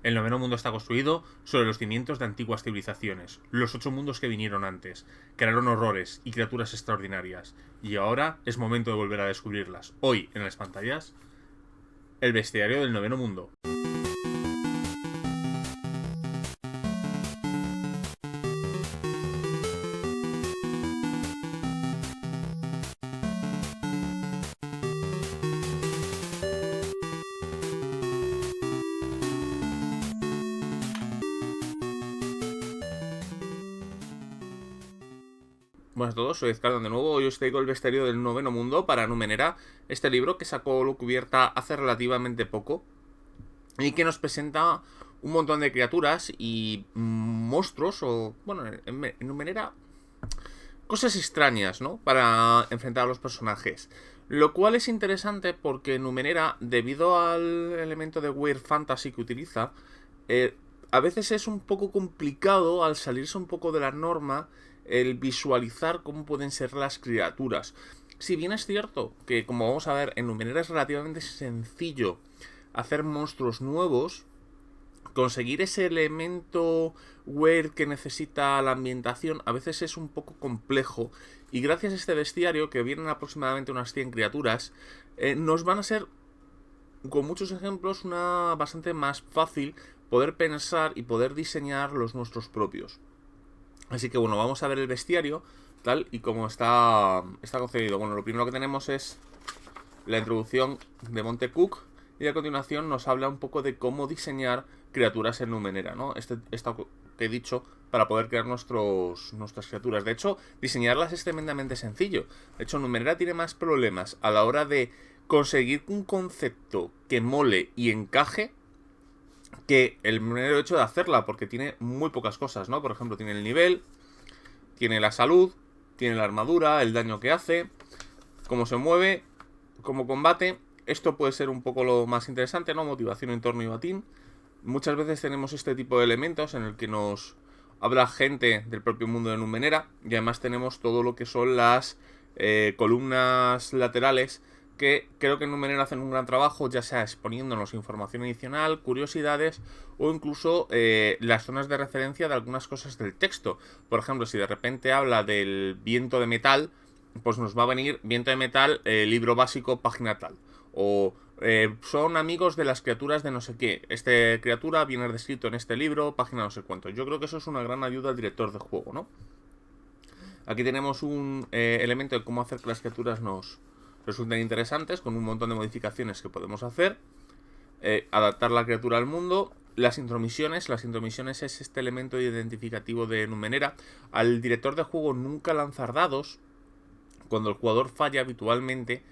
El noveno mundo está construido sobre los cimientos de antiguas civilizaciones, los 8 mundos que vinieron antes, crearon horrores y criaturas extraordinarias, y ahora es momento de volver a descubrirlas. Hoy, en las pantallas, el bestiario del noveno mundo. Buenas a todos, soy Ezcardan de nuevo. Hoy os traigo el bestiario del noveno mundo para Numenera, este libro que sacó Cubierta hace relativamente poco y que nos presenta un montón de criaturas y monstruos, o bueno, en Numenera, cosas extrañas, ¿no? Para enfrentar a los personajes. Lo cual es interesante porque Numenera, debido al elemento de Weird Fantasy que utiliza, a veces es un poco complicado al salirse un poco de la norma el visualizar cómo pueden ser las criaturas. Si bien es cierto que, como vamos a ver, en Numenera es relativamente sencillo hacer monstruos nuevos, conseguir ese elemento weird que necesita la ambientación a veces es un poco complejo. Y gracias a este bestiario, que vienen aproximadamente unas 100 criaturas, nos van a ser, con muchos ejemplos, una bastante más fácil poder pensar y poder diseñar los nuestros propios. Así que bueno, vamos a ver el bestiario tal y como está concebido. Bueno, lo primero que tenemos es la introducción de Monte Cook, y a continuación nos habla un poco de cómo diseñar criaturas en Numenera, ¿no? Esto que he dicho para poder crear nuestras criaturas. De hecho, diseñarlas es tremendamente sencillo. De hecho, Numenera tiene más problemas a la hora de conseguir un concepto que mole y encaje que el mero hecho de hacerla, porque tiene muy pocas cosas, ¿no? Por ejemplo, tiene el nivel, tiene la salud, tiene la armadura, el daño que hace, cómo se mueve, cómo combate. Esto puede ser un poco lo más interesante, ¿no? Motivación, entorno y batín. Muchas veces tenemos este tipo de elementos en el que nos habla gente del propio mundo de Numenera, y además tenemos todo lo que son las columnas laterales, que creo que en Numenera hacen un gran trabajo, ya sea exponiéndonos información adicional, curiosidades o incluso las zonas de referencia de algunas cosas del texto. Por ejemplo, si de repente habla del viento de metal, pues nos va a venir viento de metal, libro básico, página tal. O son amigos de las criaturas de no sé qué. Esta criatura viene descrito en este libro, página no sé cuánto. Yo creo que eso es una gran ayuda al director de juego, ¿no? Aquí tenemos un elemento de cómo hacer que las criaturas nos resulten interesantes, con un montón de modificaciones que podemos hacer. Adaptar la criatura al mundo. Las intromisiones es este elemento identificativo de Numenera. Al director de juego nunca lanzar dados cuando el jugador falla habitualmente,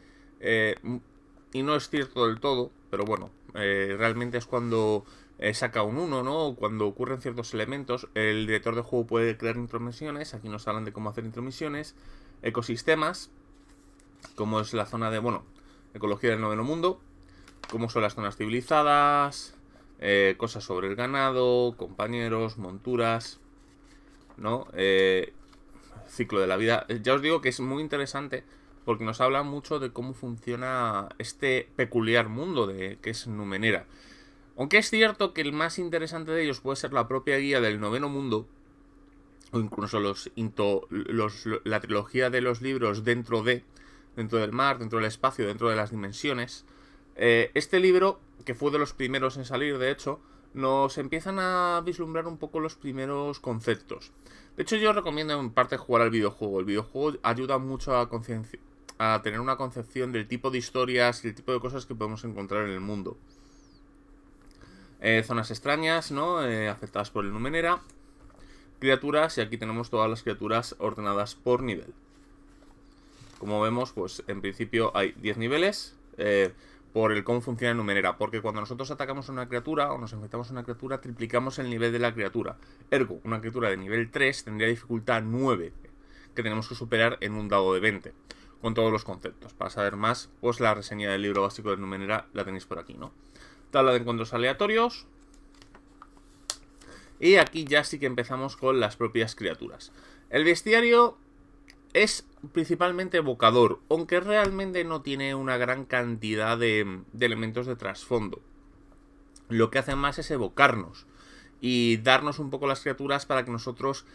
y no es cierto del todo, pero bueno, realmente es cuando saca un 1, ¿no? O cuando ocurren ciertos elementos, el director de juego puede crear intromisiones. Aquí nos hablan de cómo hacer intromisiones. Ecosistemas, como es la zona de, bueno, ecología del noveno mundo, cómo son las zonas civilizadas, cosas sobre el ganado, compañeros, monturas, ¿no? Ciclo de la vida. Ya os digo que es muy interesante porque nos habla mucho de cómo funciona este peculiar mundo que es Numenera. Aunque es cierto que el más interesante de ellos puede ser la propia guía del noveno mundo, o incluso la trilogía de los libros dentro del mar, dentro del espacio, dentro de las dimensiones. Este libro, que fue de los primeros en salir, de hecho, nos empiezan a vislumbrar un poco los primeros conceptos. De hecho, yo recomiendo en parte jugar al videojuego. El videojuego ayuda mucho a tener una concepción del tipo de historias y el tipo de cosas que podemos encontrar en el mundo. Zonas extrañas, ¿no? Afectadas por el Numenera. Criaturas, y aquí tenemos todas las criaturas ordenadas por nivel. Como vemos, pues en principio hay 10 niveles. Por el cómo funciona Numenera, porque cuando nosotros atacamos a una criatura o nos enfrentamos a una criatura, triplicamos el nivel de la criatura. Ergo, una criatura de nivel 3 tendría dificultad 9, que tenemos que superar en un dado de 20, con todos los conceptos. Para saber más, pues la reseña del libro básico de Numenera la tenéis por aquí, ¿no? Tabla de encuentros aleatorios. Y aquí ya sí que empezamos con las propias criaturas. El bestiario es principalmente evocador, aunque realmente no tiene una gran cantidad de elementos de trasfondo. lo que hacen más es evocarnos y darnos un poco las criaturas para que nosotros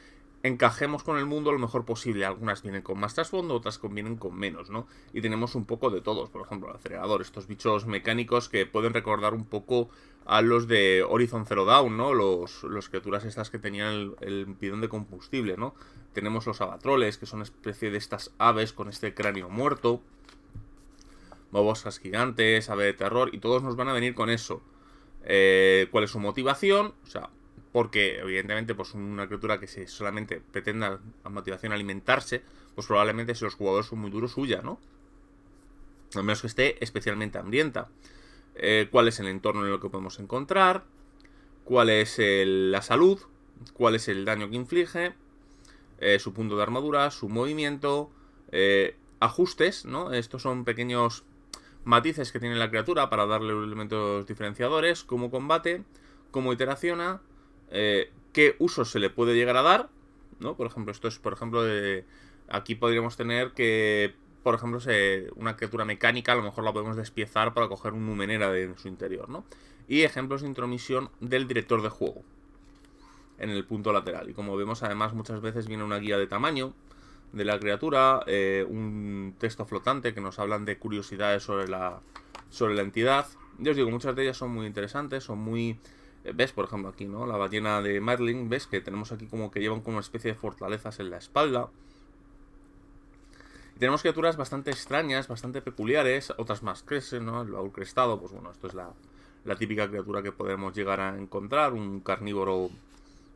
encajemos con el mundo lo mejor posible. Algunas vienen con más trasfondo, otras vienen con menos, ¿no? Y tenemos un poco de todos. Por ejemplo, el acelerador, estos bichos mecánicos que pueden recordar un poco a los de Horizon Zero Dawn, ¿no? Los criaturas estas que tenían el bidón de combustible, ¿no? Tenemos los abatroles, que son especie de estas aves con este cráneo muerto. Babosas gigantes, ave de terror, y todos nos van a venir con eso. ¿Cuál es su motivación? O sea, porque evidentemente pues una criatura que solamente pretenda a motivación alimentarse, pues probablemente si los jugadores son muy duros, huya, ¿no? Al menos que esté especialmente hambrienta. ¿Cuál es el entorno en el que podemos encontrar? ¿Cuál es la salud? ¿Cuál es el daño que inflige? Su punto de armadura, su movimiento, ajustes, ¿no? Estos son pequeños matices que tiene la criatura para darle elementos diferenciadores, cómo combate, cómo iteraciona, qué usos se le puede llegar a dar, ¿no? Por ejemplo, esto es, por ejemplo, aquí podríamos tener que, por ejemplo, una criatura mecánica, a lo mejor la podemos despiezar para coger un numenera en su interior, ¿no? Y ejemplos de intromisión del director de juego en el punto lateral. Y como vemos, además, muchas veces viene una guía de tamaño de la criatura, un texto flotante que nos hablan de curiosidades sobre la entidad. Yo os digo, muchas de ellas son muy interesantes, son muy... ¿Ves? Por ejemplo aquí, ¿no? La ballena de Merlin, ¿ves? Que tenemos aquí como que llevan como una especie de fortalezas en la espalda. Y tenemos criaturas bastante extrañas, bastante peculiares, otras más crecen, ¿no? El baúl crestado, pues bueno, esto es la típica criatura que podemos llegar a encontrar, un carnívoro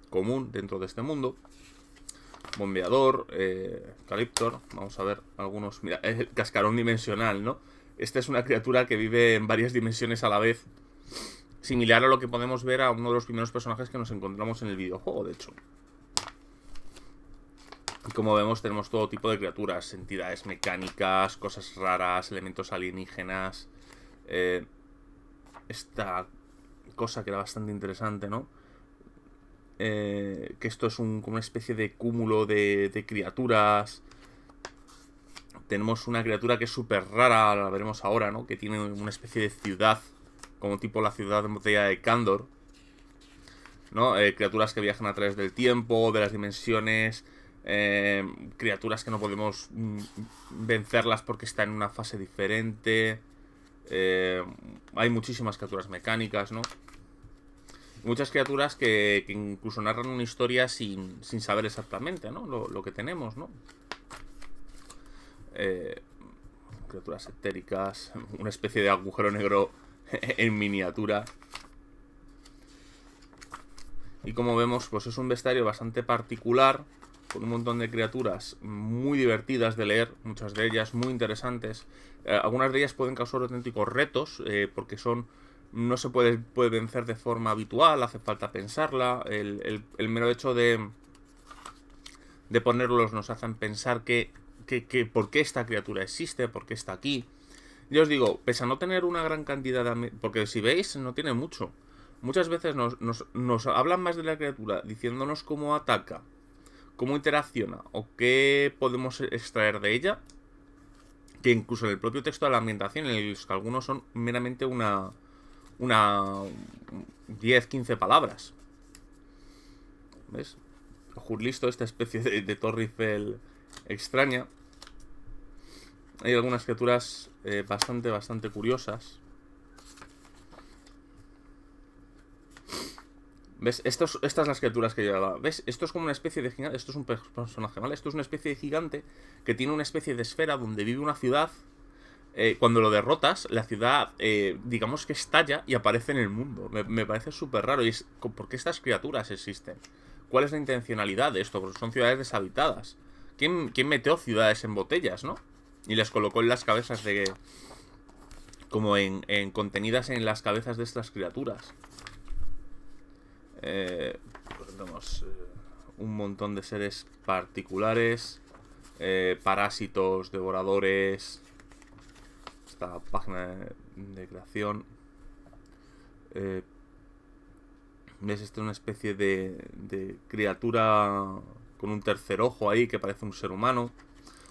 común dentro de este mundo. Bombeador, Caliptor, vamos a ver algunos... Mira, es el cascarón dimensional, ¿no? Esta es una criatura que vive en varias dimensiones a la vez, similar a lo que podemos ver a uno de los primeros personajes que nos encontramos en el videojuego, de hecho. Y como vemos, tenemos todo tipo de criaturas, entidades mecánicas, cosas raras, elementos alienígenas. Esta cosa que era bastante interesante, ¿no? Que esto es como una especie de cúmulo de criaturas. Tenemos una criatura que es súper rara, la veremos ahora, ¿no? Que tiene una especie de ciudad, como tipo la ciudad de botella de Kandor, ¿no? Criaturas que viajan a través del tiempo, de las dimensiones, criaturas que no podemos vencerlas porque están en una fase diferente. Hay muchísimas criaturas mecánicas, ¿no? Muchas criaturas que incluso narran una historia sin saber exactamente, ¿no? Lo que tenemos, ¿no? Criaturas etéricas, una especie de agujero negro en miniatura. Y como vemos, pues es un bestiario bastante particular, con un montón de criaturas muy divertidas de leer, muchas de ellas muy interesantes. Algunas de ellas pueden causar auténticos retos, porque no se puede vencer de forma habitual, hace falta pensarla. El mero hecho de ponerlos nos hacen pensar por qué esta criatura existe, por qué está aquí. Yo os digo, pese a no tener una gran cantidad de... Porque si veis, no tiene mucho. Muchas veces nos hablan más de la criatura diciéndonos cómo ataca, cómo interacciona o qué podemos extraer de ella, que incluso en el propio texto de la ambientación, en los que algunos son meramente una 10-15 palabras. ¿Ves? Listo, esta especie de Torre Eiffel extraña. Hay algunas criaturas bastante curiosas. ¿Ves? Estas son las criaturas que yo hablaba. ¿Ves? Esto es como una especie de gigante. Esto es un personaje, ¿vale? Esto es una especie de gigante que tiene una especie de esfera donde vive una ciudad. Cuando lo derrotas, la ciudad, digamos que estalla y aparece en el mundo. Me parece súper raro. Y ¿por qué estas criaturas existen? ¿Cuál es la intencionalidad de esto? Porque son ciudades deshabitadas. ¿Quién metió ciudades en botellas, no? Y las colocó en las cabezas de... Como contenidas en las cabezas de estas criaturas. Pues tenemos un montón de seres particulares, parásitos, devoradores. Esta página de creación. ¿Ves? Esta es una especie de criatura con un tercer ojo ahí que parece un ser humano.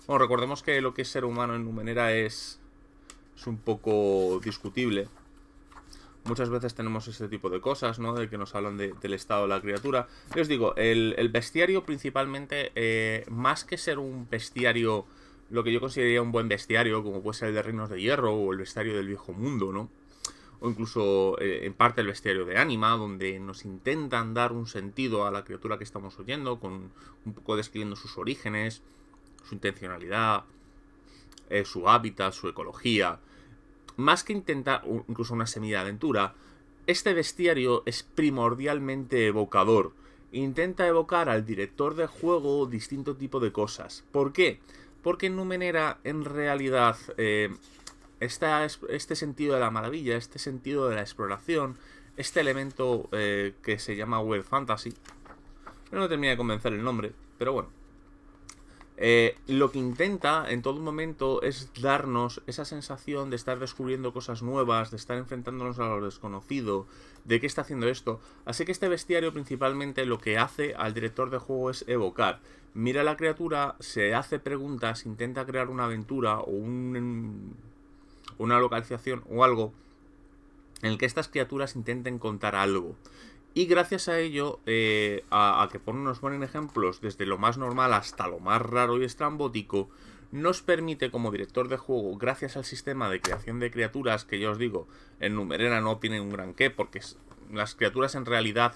Bueno, recordemos que lo que es ser humano en Numenera es un poco discutible. Muchas veces tenemos este tipo de cosas, ¿no? De que nos hablan del estado de la criatura. Yo os digo, el bestiario principalmente, más que ser un bestiario, lo que yo consideraría un buen bestiario, como puede ser el de Reinos de Hierro o el bestiario del Viejo Mundo, ¿no? O incluso en parte el bestiario de Anima, donde nos intentan dar un sentido a la criatura que estamos oyendo, con un poco describiendo sus orígenes, su intencionalidad, su hábitat, su ecología. Más que intentar incluso una semi-aventura, este bestiario es primordialmente evocador. Intenta evocar al director de juego distinto tipo de cosas. ¿Por qué? Porque en Numenera, en realidad, este sentido de la maravilla, este sentido de la exploración, este elemento que se llama World Fantasy, no me termina de convencer el nombre, pero bueno. Lo que intenta en todo momento es darnos esa sensación de estar descubriendo cosas nuevas, de estar enfrentándonos a lo desconocido, de qué está haciendo esto. Así que este bestiario principalmente lo que hace al director de juego es evocar. Mira a la criatura, se hace preguntas, intenta crear una aventura o una localización o algo en el que estas criaturas intenten contar algo. Y gracias a ello, a que nos ponen ejemplos desde lo más normal hasta lo más raro y estrambótico, nos permite como director de juego, gracias al sistema de creación de criaturas, que ya os digo, en Numenera no tienen un gran qué, porque las criaturas en realidad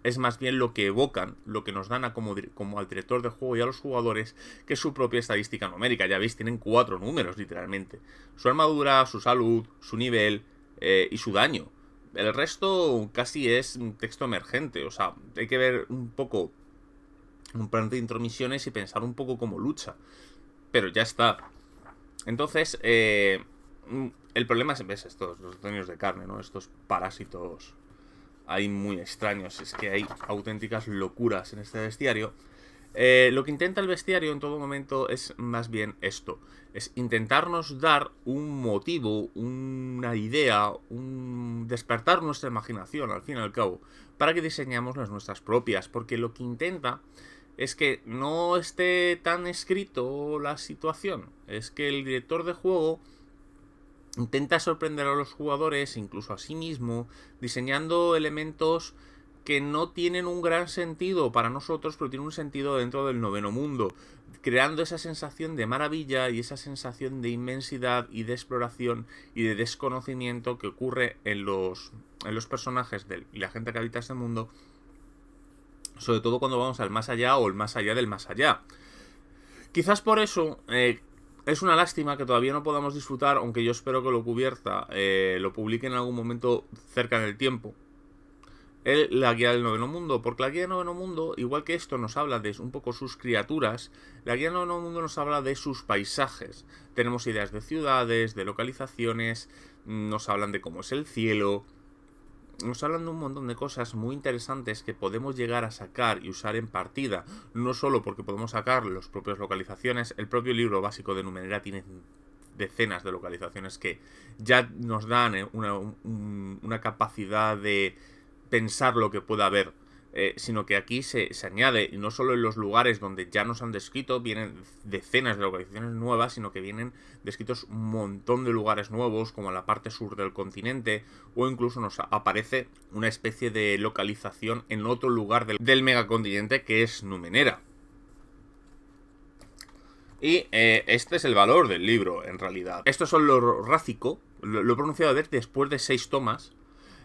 es más bien lo que evocan, lo que nos dan como al director de juego y a los jugadores, que es su propia estadística numérica. Ya veis, tienen 4 números literalmente. Su armadura, su salud, su nivel y su daño. El resto casi es un texto emergente, o sea, hay que ver un poco un plan de intromisiones y pensar un poco cómo lucha. Pero ya está. Entonces, el problema es, ves, estos, los dueños de carne, ¿no? Estos parásitos ahí muy extraños. Es que hay auténticas locuras en este bestiario. Lo que intenta el bestiario en todo momento es más bien esto. Es intentarnos dar un motivo, una idea, despertar nuestra imaginación, al fin y al cabo, para que diseñemos las nuestras propias. Porque lo que intenta es que no esté tan escrito la situación. Es que el director de juego intenta sorprender a los jugadores, incluso a sí mismo, diseñando elementos que no tienen un gran sentido para nosotros, pero tienen un sentido dentro del noveno mundo, creando esa sensación de maravilla y esa sensación de inmensidad y de exploración y de desconocimiento que ocurre en los personajes y la gente que habita este mundo, sobre todo cuando vamos al más allá o el más allá del más allá. Quizás por eso es una lástima que todavía no podamos disfrutar, aunque yo espero que lo lo publique en algún momento cerca en el tiempo, la guía del noveno mundo, porque la guía del noveno mundo, igual que esto nos habla de un poco sus criaturas, la guía del noveno mundo nos habla de sus paisajes. Tenemos ideas de ciudades, de localizaciones, nos hablan de cómo es el cielo, nos hablan de un montón de cosas muy interesantes que podemos llegar a sacar y usar en partida, no solo porque podemos sacar las propias localizaciones. El propio libro básico de Numenera tiene decenas de localizaciones que ya nos dan una capacidad de pensar lo que pueda haber, sino que aquí se añade, y no solo en los lugares donde ya nos han descrito, vienen decenas de localizaciones nuevas, sino que vienen descritos un montón de lugares nuevos, como en la parte sur del continente, o incluso nos aparece una especie de localización en otro lugar del megacontinente, que es Numenera. Y este es el valor del libro, en realidad. Estos son lo rácico, lo he pronunciado a ver después de 6 tomas,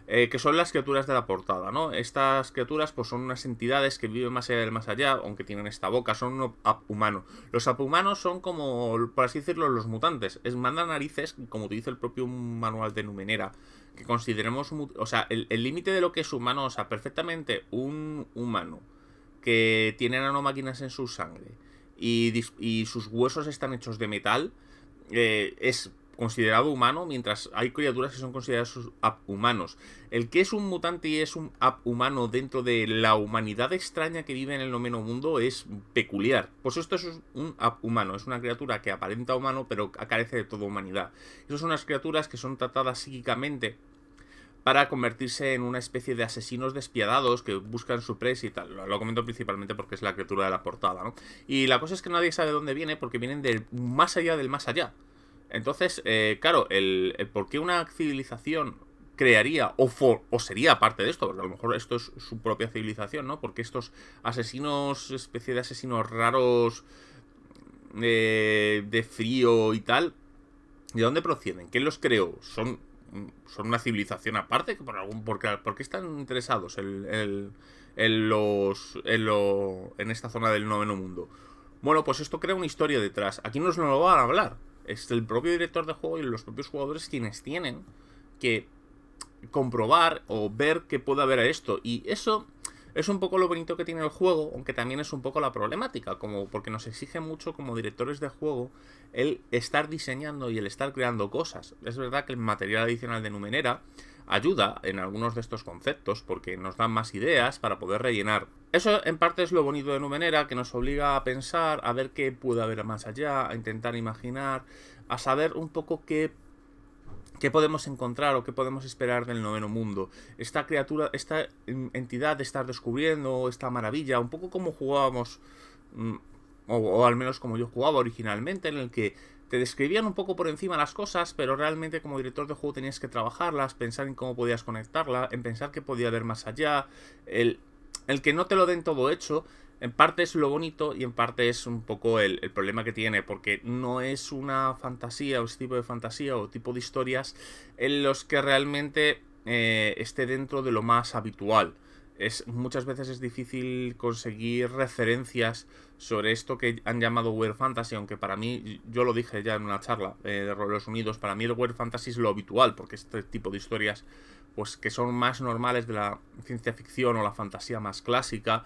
que son las criaturas de la portada, ¿no? Estas criaturas pues son unas entidades que viven más allá del más allá, aunque tienen esta boca, son un humano. Los humanos son como, por así decirlo, los mutantes. Es manda narices, como te dice el propio manual de Numenera, que consideremos, o sea, el límite de lo que es humano, o sea, perfectamente un humano que tiene nanomáquinas en su sangre y sus huesos están hechos de metal, es considerado humano, mientras hay criaturas que son consideradas humanos. El que es un mutante y es un humano dentro de la humanidad extraña que vive en el noveno mundo es peculiar. Pues esto es un humano, es una criatura que aparenta humano pero carece de toda humanidad. Esas son unas criaturas que son tratadas psíquicamente para convertirse en una especie de asesinos despiadados que buscan su presa y tal. Lo comento principalmente porque es la criatura de la portada, ¿no? Y la cosa es que nadie sabe dónde viene, porque vienen del más allá del más allá. Entonces, claro, el por qué una civilización crearía o sería parte de esto, porque a lo mejor esto es su propia civilización, ¿no? Porque estos asesinos, especie de asesinos raros de frío y tal, ¿de dónde proceden? ¿Quién los creó? ¿Son una civilización aparte? ¿Por qué están interesados en esta zona del noveno mundo? Bueno, pues esto crea una historia detrás. Aquí nos lo van a hablar. Es el propio director de juego y los propios jugadores quienes tienen que comprobar o ver qué puede haber a esto. Y eso es un poco lo bonito que tiene el juego, aunque también es un poco la problemática, como porque nos exige mucho como directores de juego el estar diseñando y el estar creando cosas. Es verdad que el material adicional de Numenera ayuda en algunos de estos conceptos porque nos dan más ideas para poder rellenar. Eso en parte es lo bonito de Numenera, que nos obliga a pensar, a ver qué puede haber más allá, a intentar imaginar, a saber un poco qué podemos encontrar o qué podemos esperar del noveno mundo. Esta criatura, esta entidad de estar descubriendo, esta maravilla, un poco como jugábamos, o al menos como yo jugaba originalmente, en el que te describían un poco por encima las cosas, pero realmente como director de juego tenías que trabajarlas, pensar en cómo podías conectarla, en pensar que podía haber más allá, el que no te lo den todo hecho. En parte es lo bonito y en parte es un poco el problema que tiene, porque no es una fantasía o ese tipo de fantasía o tipo de historias en los que realmente esté dentro de lo más habitual. Muchas veces es difícil conseguir referencias sobre esto que han llamado Weird Fantasy, aunque para mí, yo lo dije ya en una charla de Roleros Unidos, para mí el Weird Fantasy es lo habitual, porque este tipo de historias pues que son más normales de la ciencia ficción o la fantasía más clásica,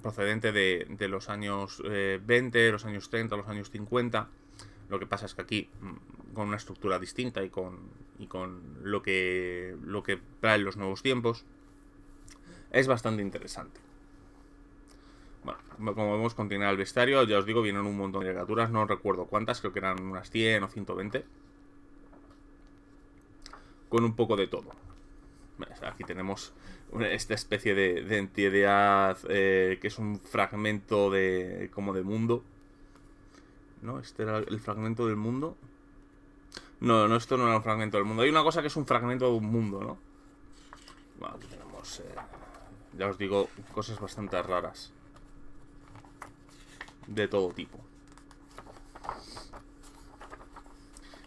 procedente de los años 20, los años 30, los años 50. Lo que pasa es que aquí, con una estructura distinta y con lo que traen los nuevos tiempos, es bastante interesante. Bueno, como vemos, continuar el bestiario. Ya os digo, vienen un montón de criaturas, no recuerdo cuántas, creo que eran unas 100 o 120. Con un poco de todo. Aquí tenemos esta especie de entidad que es un fragmento como de mundo. ¿No? Este era el fragmento del mundo. No, esto no era un fragmento del mundo. Hay una cosa que es un fragmento de un mundo, ¿no? Bueno, aquí tenemos, ya os digo, cosas bastante raras. De todo tipo.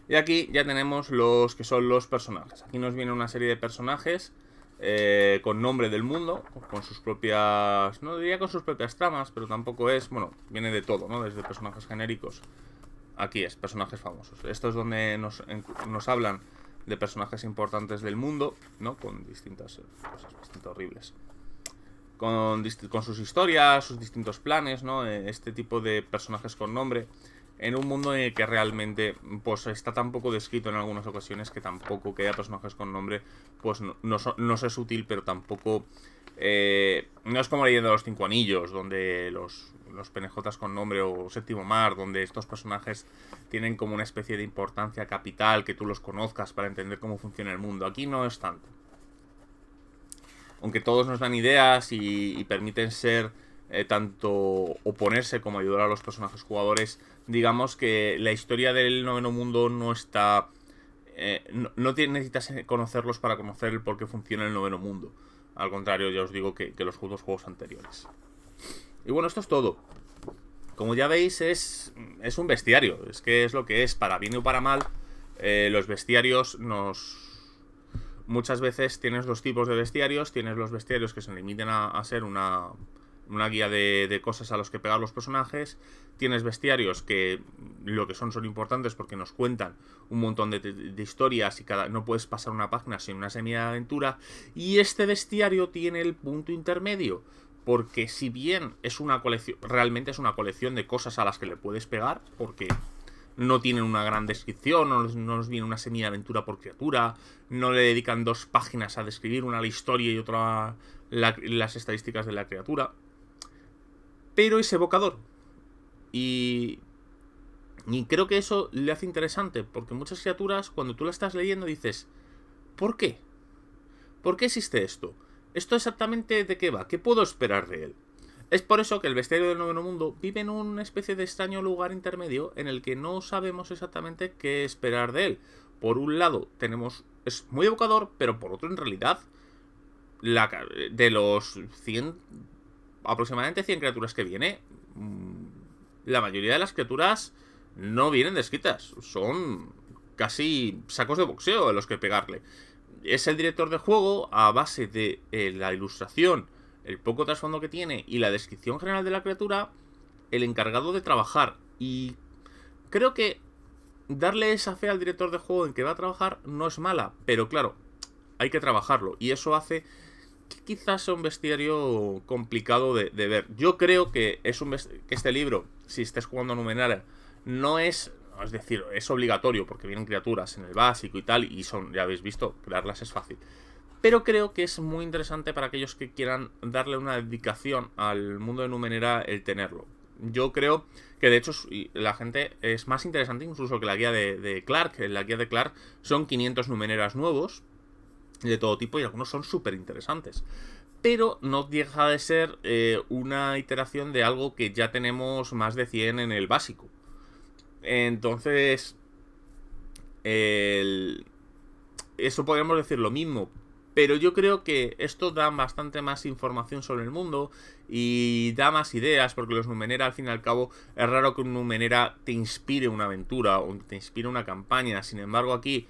Y aquí ya tenemos los que son los personajes. Aquí nos viene una serie de personajes con nombre del mundo, con sus propias... No diría con sus propias tramas, pero tampoco es... Bueno, viene de todo, ¿no? Desde personajes genéricos. Aquí es, personajes famosos. Esto es donde nos hablan de personajes importantes del mundo, ¿no? Con distintas cosas bastante horribles. Con sus historias, sus distintos planes, ¿no? Este tipo de personajes con nombre... En un mundo en el que realmente pues está tan poco descrito en algunas ocasiones que tampoco que haya personajes con nombre pues no es útil, pero tampoco no es como Leyenda de los Cinco Anillos, donde los penejotas con nombre, o Séptimo Mar, donde estos personajes tienen como una especie de importancia capital, que tú los conozcas para entender cómo funciona el mundo. Aquí no es tanto. Aunque todos nos dan ideas y permiten ser tanto oponerse como ayudar a los personajes jugadores, digamos que la historia del noveno mundo no está... no necesitas conocerlos para conocer el por qué funciona el noveno mundo. Al contrario, ya os digo que los dos juegos anteriores. Y bueno, esto es todo. Como ya veis, es un bestiario. Es que es lo que es, para bien o para mal. Los bestiarios muchas veces tienes dos tipos de bestiarios. Tienes los bestiarios que se limitan a ser una guía de cosas a los que pegar los personajes. Tienes bestiarios que lo que son importantes porque nos cuentan un montón de historias y no puedes pasar una página sin una semi-aventura. Y este bestiario tiene el punto intermedio, porque si bien es una colección, realmente es una colección de cosas a las que le puedes pegar, porque no tienen una gran descripción, no nos viene una semi-aventura por criatura, no le dedican 2 páginas a describir una la historia y otra las estadísticas de la criatura. Pero es evocador. Y creo que eso le hace interesante, porque muchas criaturas, cuando tú la estás leyendo, dices, ¿por qué? ¿Por qué existe esto? ¿Esto exactamente de qué va? ¿Qué puedo esperar de él? Es por eso que el bestiario del noveno mundo vive en una especie de extraño lugar intermedio en el que no sabemos exactamente qué esperar de él. por un lado es muy evocador, pero por otro en realidad de los 100, aproximadamente 100 criaturas que viene, la mayoría de las criaturas no vienen descritas, son casi sacos de boxeo a los que pegarle. Es el director de juego, a base de la ilustración, el poco trasfondo que tiene y la descripción general de la criatura, el encargado de trabajar. Y creo que darle esa fe al director de juego en que va a trabajar no es mala, pero claro, hay que trabajarlo, y eso hace que quizás sea un bestiario complicado de ver. Yo creo que que este libro, si estés jugando a Numenera, no es decir, es obligatorio porque vienen criaturas en el básico y tal, y son, ya habéis visto, crearlas es fácil. Pero creo que es muy interesante para aquellos que quieran darle una dedicación al mundo de Numenera el tenerlo. Yo creo que de hecho la gente es más interesante incluso que la guía de Clark. En la guía de Clark son 500 Numeneras nuevos de todo tipo y algunos son súper interesantes. Pero no deja de ser una iteración de algo que ya tenemos más de 100 en el básico. Entonces, eso podríamos decir lo mismo. Pero yo creo que esto da bastante más información sobre el mundo y da más ideas, porque los Numenera, al fin y al cabo, es raro que un Numenera te inspire una aventura o te inspire una campaña. Sin embargo, aquí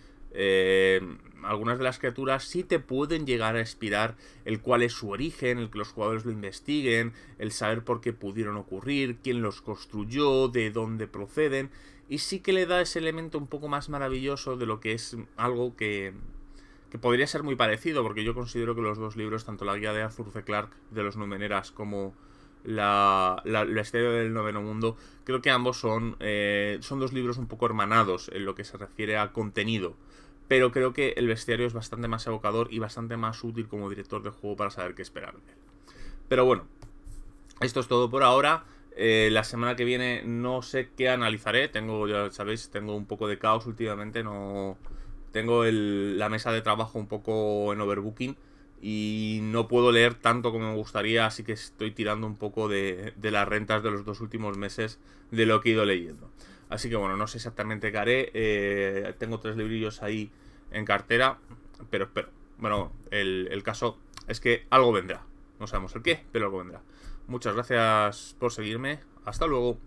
algunas de las criaturas sí te pueden llegar a inspirar el cuál es su origen, el que los jugadores lo investiguen, el saber por qué pudieron ocurrir, quién los construyó, de dónde proceden, y sí que le da ese elemento un poco más maravilloso de lo que es algo que podría ser muy parecido, porque yo considero que los dos libros, tanto la guía de Arthur C. Clarke de los Numeneras como la historia del Noveno Mundo, creo que ambos son dos libros un poco hermanados en lo que se refiere a contenido. Pero creo que el bestiario es bastante más evocador y bastante más útil como director de juego para saber qué esperar de él. Pero bueno, esto es todo por ahora. La semana que viene no sé qué analizaré. Ya sabéis, tengo un poco de caos últimamente. No tengo la mesa de trabajo un poco en overbooking y no puedo leer tanto como me gustaría, así que estoy tirando un poco de las rentas de los 2 últimos meses de lo que he ido leyendo. Así que bueno, no sé exactamente qué haré. Tengo 3 librillos ahí en cartera, pero espero. Bueno, el caso es que algo vendrá. No sabemos el qué, pero algo vendrá. Muchas gracias por seguirme. Hasta luego.